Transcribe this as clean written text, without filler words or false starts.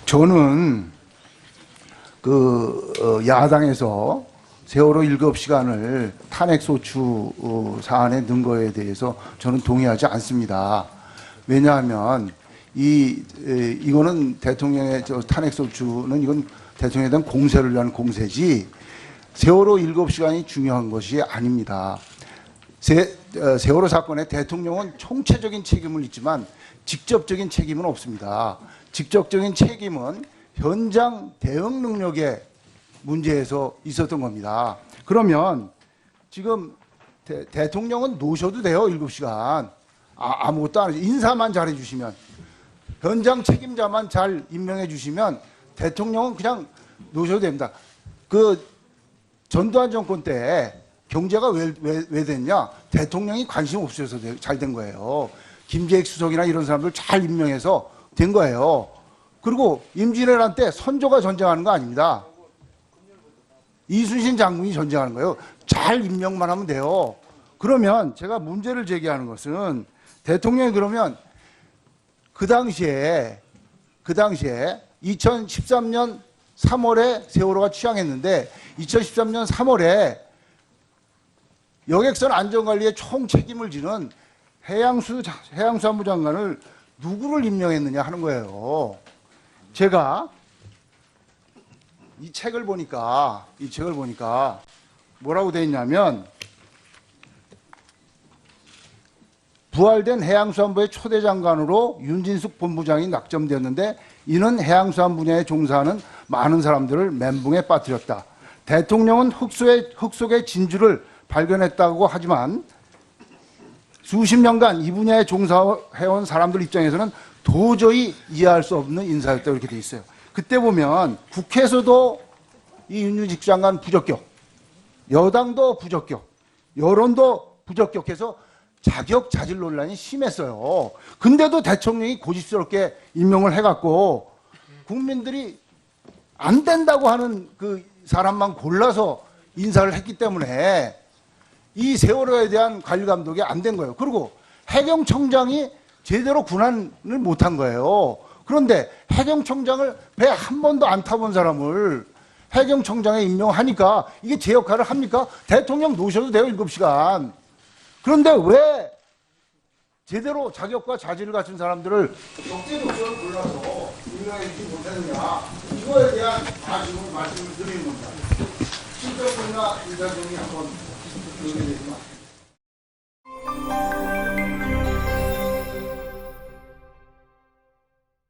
저는 야당에서 세월호 7시간을 탄핵소추 사안에 넣은 거에 대해서 저는 동의하지 않습니다. 왜냐하면 이거는 대통령의 탄핵소추는 이건 대통령에 대한 공세를 위한 공세지 세월호 7시간이 중요한 것이 아닙니다. 세월호 사건에 대통령은 총체적인 책임을 있지만 직접적인 책임은 없습니다. 직접적인 책임은 현장 대응 능력의 문제에서 있었던 겁니다. 그러면 지금 대통령은 노셔도 돼요. 7시간. 아무것도 안 하죠. 인사만 잘해 주시면, 현장 책임자만 잘 임명해 주시면 대통령은 그냥 노셔도 됩니다. 전두환 정권 때 경제가 왜 됐냐? 대통령이 관심 없으셔서 잘 된 거예요. 김재익 수석이나 이런 사람들 잘 임명해서 된 거예요. 그리고 임진왜란 때 선조가 전쟁하는 거 아닙니다. 이순신 장군이 전쟁하는 거예요. 잘 임명만 하면 돼요. 그러면 제가 문제를 제기하는 것은 대통령이 그러면 그 당시에 2013년 3월에 세월호가 취항했는데 2013년 3월에 여객선 안전관리에 총 책임을 지는 해양수산부 장관을 누구를 임명했느냐 하는 거예요. 제가 이 책을 보니까 뭐라고 돼 있냐면, 부활된 해양수산부의 초대 장관으로 윤진숙 본부장이 낙점되었는데 이는 해양수산 분야에 종사하는 많은 사람들을 멘붕에 빠뜨렸다. 대통령은 흙 속의 진주를 발견했다고 하지만 수십 년간 이 분야에 종사해온 사람들 입장에서는 도저히 이해할 수 없는 인사였다, 이렇게 돼 있어요. 그때 보면 국회에서도 이 윤진숙 장관 부적격, 여당도 부적격, 여론도 부적격해서 자격자질 논란이 심했어요. 근데도 대통령이 고집스럽게 임명을 해갖고 국민들이 안 된다고 하는 그 사람만 골라서 인사를 했기 때문에 이 세월호에 대한 관리 감독이 안 된 거예요. 그리고 해경청장이 제대로 군안을 못한 거예요. 그런데 해경청장을 배 한 번도 안 타본 사람을 해경청장에 임명하니까 이게 제 역할을 합니까? 대통령 노셔도 돼요, 7시간. 그런데 왜 제대로 자격과 자질을 갖춘 사람들을 적재적소를 골라서 임명해주지 못했느냐, 이거에 대한 아쉬움을 말씀을 드리는 겁니다. 실적분이나 인사정이 한번 드리겠습니다.